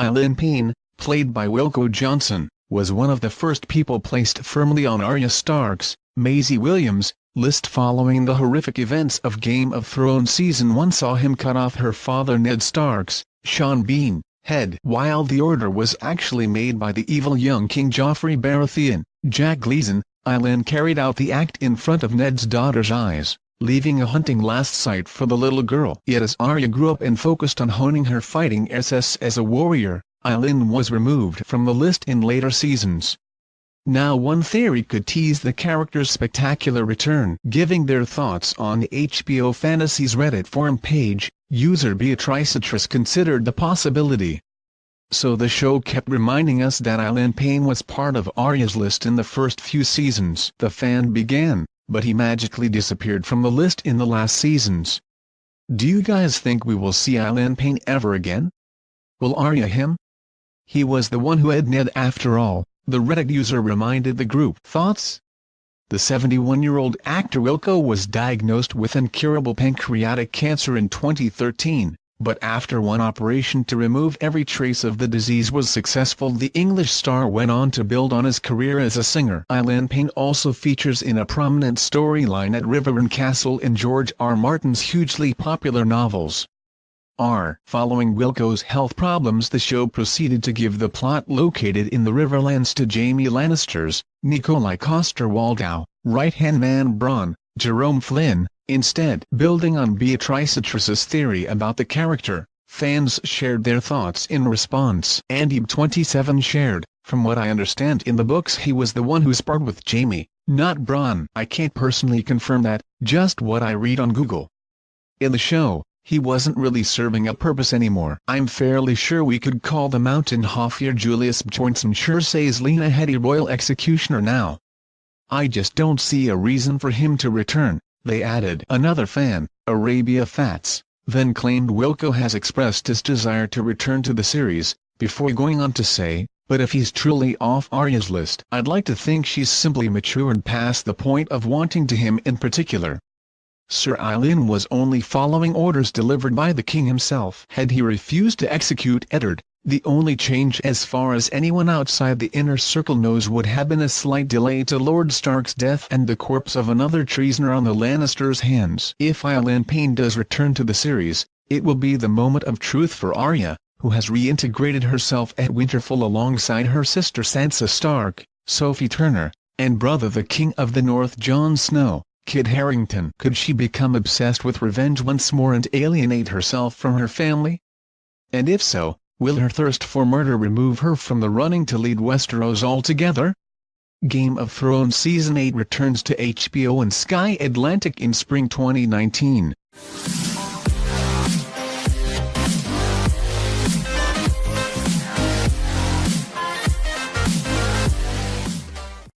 Ilyn Payne, played by Wilko Johnson, was one of the first people placed firmly on Arya Stark's, Maisie Williams, list following the horrific events of Game of Thrones Season 1 saw him cut off her father Ned Stark's, Sean Bean, head. While the order was actually made by the evil young King Joffrey Baratheon, Jack Gleeson, Ilyn carried out the act in front of Ned's daughter's eyes, leaving a hunting last sight for the little girl. Yet as Arya grew up and focused on honing her fighting SS as a warrior, Ilyn was removed from the list in later seasons. Now one theory could tease the character's spectacular return. Giving their thoughts on the HBO Fantasies Reddit forum page, user Beatrice considered the possibility. So the show kept reminding us that Ilyn Payne was part of Arya's list in the first few seasons. The fan began, but he magically disappeared from the list in the last seasons. Do you guys think we will see Ilyn Payne ever again? Will Arya him? He was the one who had Ned after all, the Reddit user reminded the group. Thoughts? The 71-year-old actor Wilko was diagnosed with incurable pancreatic cancer in 2013, but after one operation to remove every trace of the disease was successful, the English star went on to build on his career as a singer. Ilyn Payne also features in a prominent storyline at Riverrun Castle in George R. Martin's hugely popular novels. Following Wilko's health problems, the show proceeded to give the plot located in the Riverlands to Jaime Lannister's, Nikolai Coster-Waldau, right-hand man Bronn, Jerome Flynn, instead. Building on Beatrice's theory about the character, fans shared their thoughts in response. Andy27 shared, "From what I understand in the books, he was the one who sparred with Jaime, not Bronn. I can't personally confirm that, just what I read on Google. In the show, he wasn't really serving a purpose anymore. I'm fairly sure we could call the Mountain Hoffier Julius Bjornsson sure says Lena Headey Royal Executioner now. I just don't see a reason for him to return," they added. Another fan, Arabia Fats, then claimed Wilko has expressed his desire to return to the series, before going on to say, "But if he's truly off Arya's list, I'd like to think she's simply matured past the point of wanting to him in particular." Sir Ilyn was only following orders delivered by the king himself. Had he refused to execute Eddard, the only change as far as anyone outside the inner circle knows would have been a slight delay to Lord Stark's death and the corpse of another treasoner on the Lannisters' hands. If Ilyn Payne does return to the series, it will be the moment of truth for Arya, who has reintegrated herself at Winterfell alongside her sister Sansa Stark, Sophie Turner, and brother the King of the North Jon Snow, Kit Harington. Could she become obsessed with revenge once more and alienate herself from her family? And if so, will her thirst for murder remove her from the running to lead Westeros altogether? Game of Thrones Season 8 returns to HBO and Sky Atlantic in spring 2019.